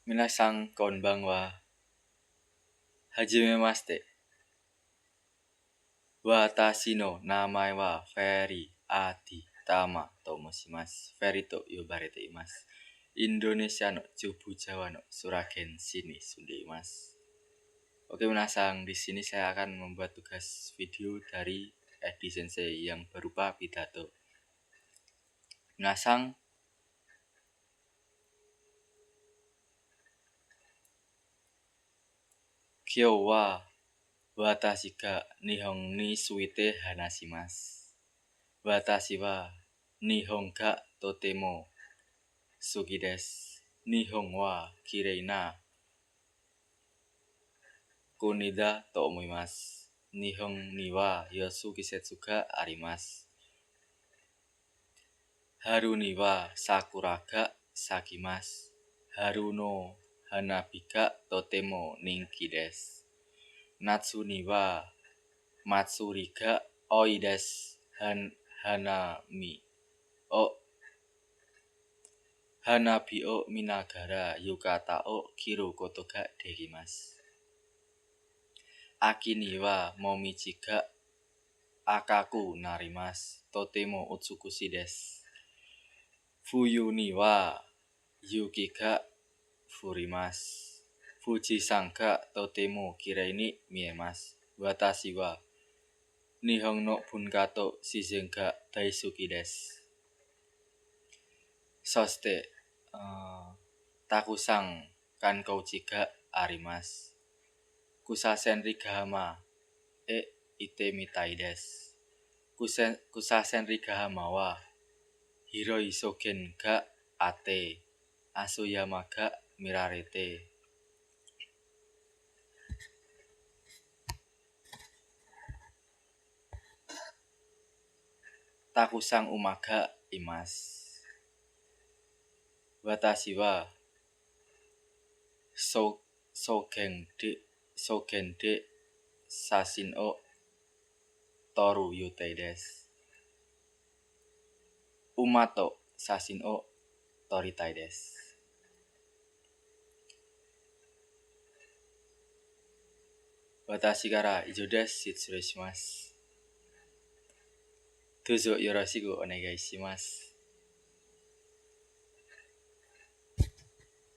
Minasan konbanwa. Hajimemashite. Watashi no namae wa Ferry Adi Tama to moshimasu. Ferry to yobarete imasu. Indonesia no Chubu Jawa no Suragen sini sundeimasu. Oke minasan, di sini saya akan membuat tugas video dari Edi Sensei yang berupa pidato. Minasan, kyou wa watashi ga Nihon ni suite hanashimasu. Watashi wa Nihon ga totemo suki desu. Nihon wa kirei na kuni da to omoimasu. Nihon ni wa yosu kisetsu ga arimasu. Haru ni wa sakura ga sakimasu. Haru no hanabi ga totemo ninki desu. Natsu ni wa matsuri ga oi desu. Hanabi o minagara yukata o kiru koto ga dekimasu. Aki ni wa momichi ga akaku narimasu. Totemo utsukushi desu. Fuyu ni wa yuki ga furimasu. Fujisan ga totemo kirei ni miemasu. Watashi wa Nihon no bunka to shizen ga daisuki desu. Soshite takusan kankouchi ga arimasu. Kusasenri gahama ite mitai desu. Kusasenri gahama wa Hiroi Shogen ga ate. Asoyama ga mirarete. Takusan umaga imasu. Watashi wa Shogen de Sashin o toru yutei desu. Umato Sashin o toritai desu. Watashi kara ijo desu. Shitsurei shimasu. Dozo yoroshiku onegai shimasu.